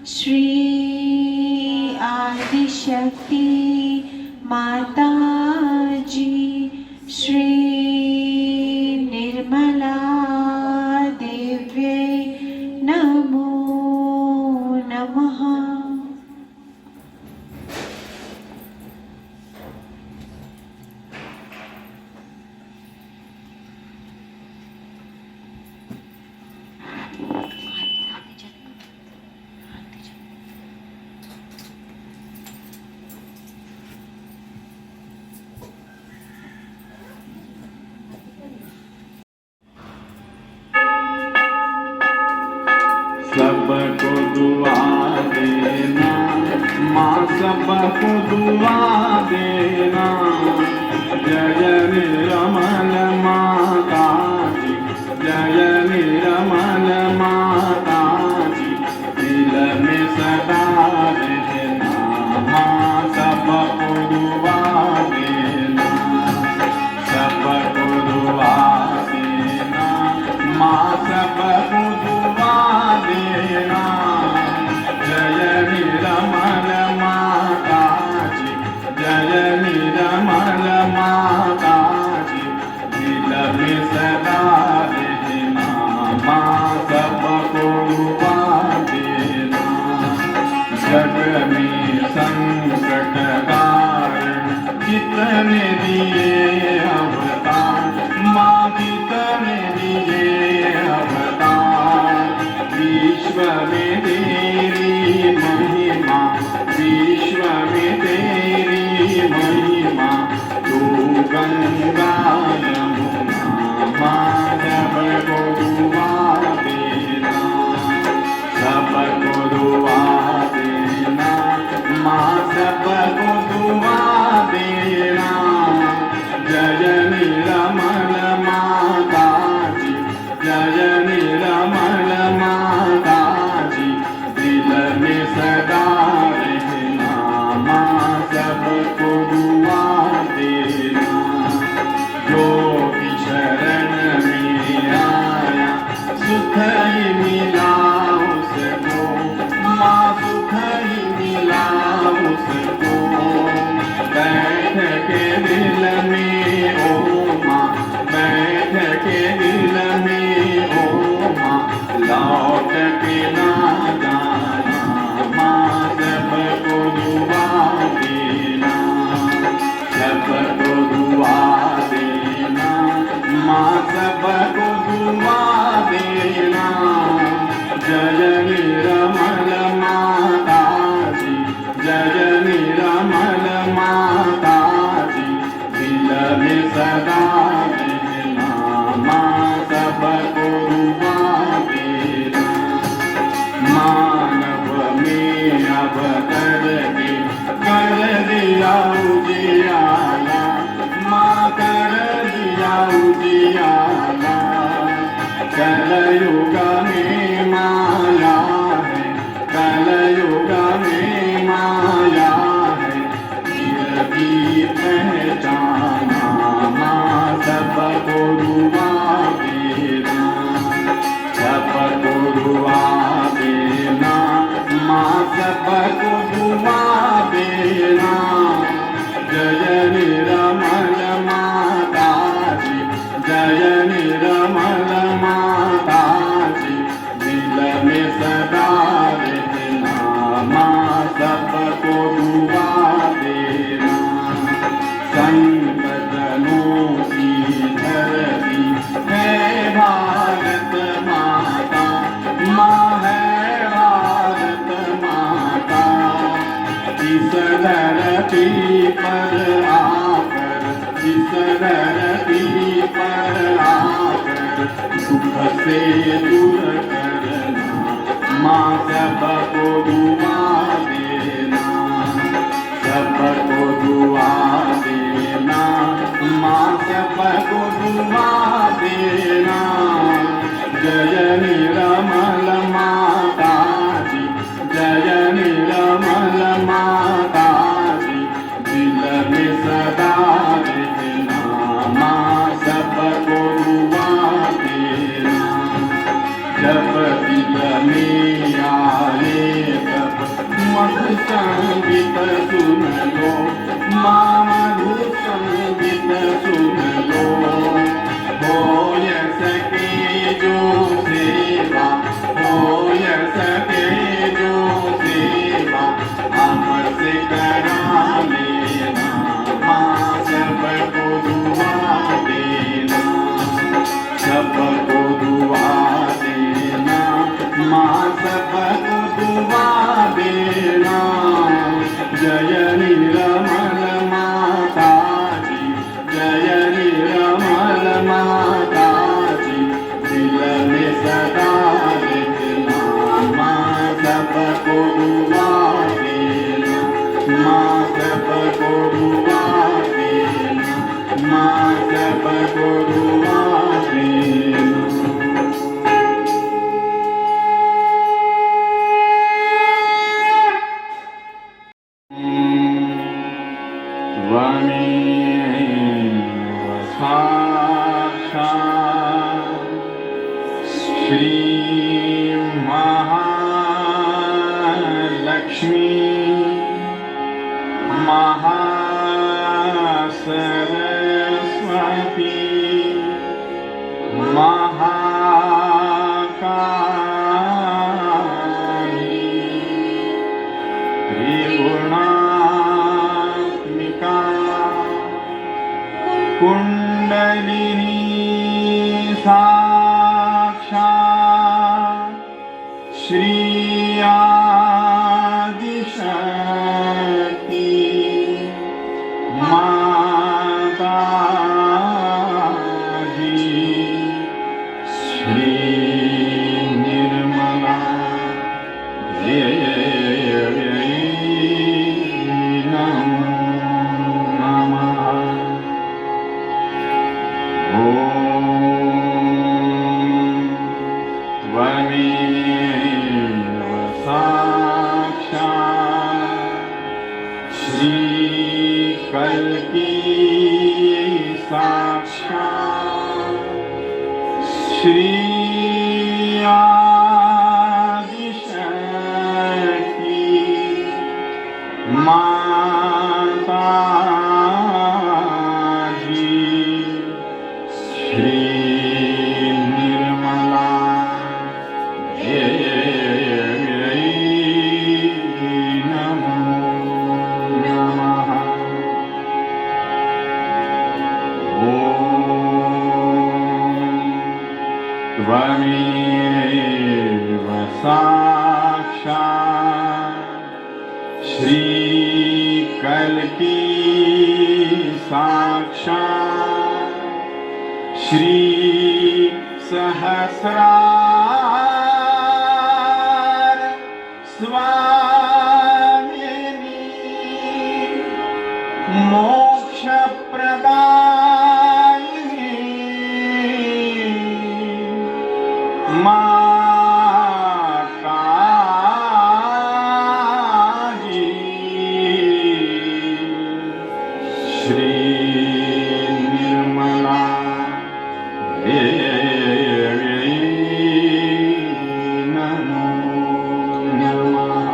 श्री आदिशक्ति माता जी श्री दुआ देना, माँ सबको दुआ देना। जय निर्मल माता जी, जय निर्मल माता जी, दिल में सदा रहना, माँ सबको दुआ देना, सबको दुआ देना, माँ सबको दुआ देना। जय निर्मल माता जी, जय निर्मल माता जी, दिल में सदा रहना, माँ सबको दुआ देना। जग में संकट कारण कितने दिए अवतार, माँ कितने दिए अवतार। विश्व में तेरी महिमा, विश्व में तेरी महिमा, तू गंगा यमुना, माँ सबको दुआ देना, सबको दुआ देना, माँ सबको दुआ देना। जय निर्मल माता जी, जय निर्मल माता जी, दिल में सदा रहना, माँ सबको दुआ देना। जो भी शरण में आया सुख ही मिला उसको, माँ सुख ही मिला उसको। बैठ के दिल में ओ माँ, बैठ के दिल में ओ माँ, लौट के ना जाना, माँ सबको दुआ देना, सबको दुआ देना, माँ सबको दुआ देना। जय निर्मल माता जी, जय निर्मल माता जी, दिल में सदा रहना, माँ सबको दुआ देना। मानव में अवतर के कर दिया उजियाला, माँ कर दिया उजियाला। कलयुग में माया है, कलयुग में माया है, की पहचाना, माँ सबको दुआ देना, सबको दुआ देना, माँ सबको दुआ देना। जय निर्मल माता जी, जय निर्मल माता जी, दिल में सदा रहना, माँ सबको दुआ देना। संकटों की धरती है भारत माता, माँ है भारत माता। इस धरती पर आकर, इस धरती पर आकर, दुख से दूर करना, माँ सबको दुआ देना, सबको दुआ देना, माँ सबको दुआ देना। जय निर्मल माता जी, जय निर्मल माता जी, दिल में सदा रहना, माँ सबको दुआ देना। जब दिल में आए तब मधु संगीत सुन लो, माँ मधु संगीत सुन लो। हो सके जो सेवा, हो सके जो सेवा, हमसे करा लेना, माँ सबको दुआ देना, सबको दुआ देना, माँ सबको दुआ देना। साक्षात् श्री महालक्ष्मी महासरस्वती महाकाली त्रिगुणात्मिका कुंडलिनी साक्षात् श्री आदिशक्ति माताजी श्री निर्मला देवी नमो नमः। त्वमेव साक्षात् श्रीकल्की साक्षात् श्री आदिशक्ति माताजी श्री निर्मला देवी नमो नमः। त्वमेव साक्षात् श्रीकल्की साक्षात् श्री सहस्रार स्वामिनी मोक्ष प्रदायिनी माताजी श्री निर्मला देवी नमो नमः।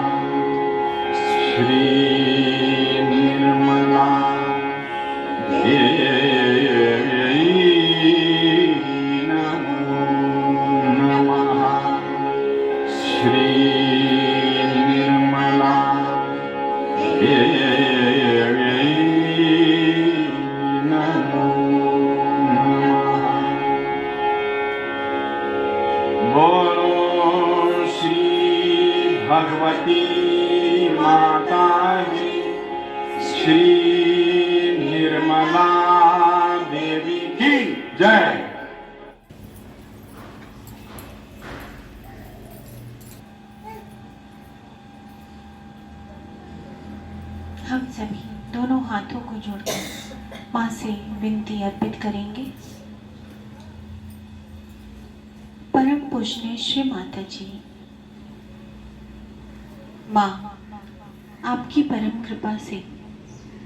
श्री निर्मला देवी नमो नमः। श्री निर्मला देवी नमो नमः। बोलो श्री भगवती माता जी श्री निर्मला देवी की जय। हम सभी दोनों हाथों को जोड़कर माँ से विनती अर्पित करेंगे। परम पूजनीय श्री माता जी, माँ आपकी परम कृपा से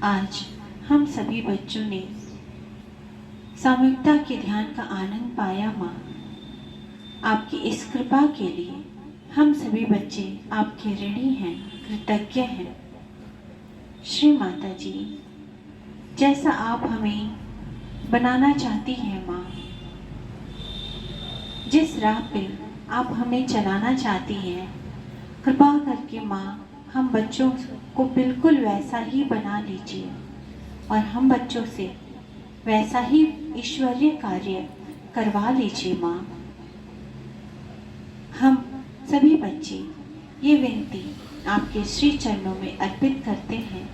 आज हम सभी बच्चों ने सामूहिकता के ध्यान का आनंद पाया। माँ आपकी इस कृपा के लिए हम सभी बच्चे आपके ऋणी हैं, कृतज्ञ हैं। श्री माता जी, जैसा आप हमें बनाना चाहती हैं माँ, जिस राह पे आप हमें चलाना चाहती हैं, कृपा करके माँ हम बच्चों को बिल्कुल वैसा ही बना लीजिए और हम बच्चों से वैसा ही ईश्वरीय कार्य करवा लीजिए माँ। हम सभी बच्चे ये विनती आपके श्री चरणों में अर्पित करते हैं।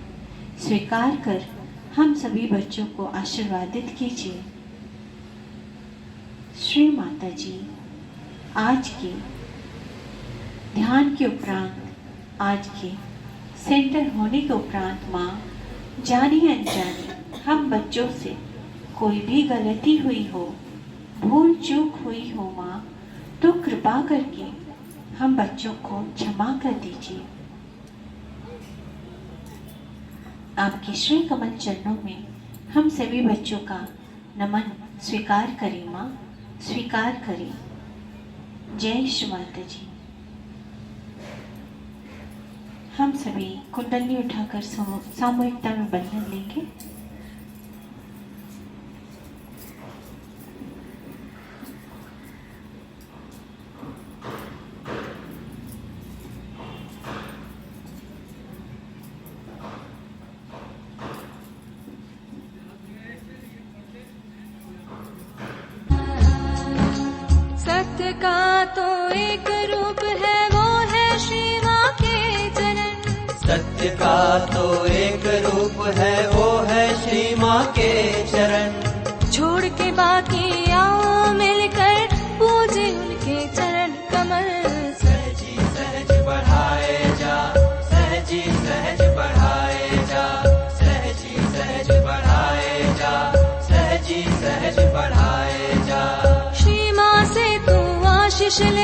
स्वीकार कर हम सभी बच्चों को आशीर्वादित कीजिए। श्री माता जी, आज के ध्यान के उपरांत, आज के सेंटर होने के उपरांत माँ, जाने अनजाने हम बच्चों से कोई भी गलती हुई हो, भूल चूक हुई हो माँ, तो कृपा करके हम बच्चों को क्षमा कर दीजिए। आपके श्री कमल चरणों में हम सभी बच्चों का नमन स्वीकार करें माँ, स्वीकार करें। जय श्री माता जी। हम सभी कुंडली उठाकर सामूहिकता में बंधन लेंगे। सत्य का तो एक रूप है, वो है श्री माँ के चरण। सत्य का तो एक रूप है, वो है श्री माँ के चरण। छोड़ के बाकी आओ मिलकर पूजे उनके चरण कमल। सहजी सहज बढ़ाए जा, सहजी सहज बढ़ाए जा, सहजी सहज बढ़ाए जा, सहजी सहज बढ़ाए जा। श्री माँ से तू आशीष ले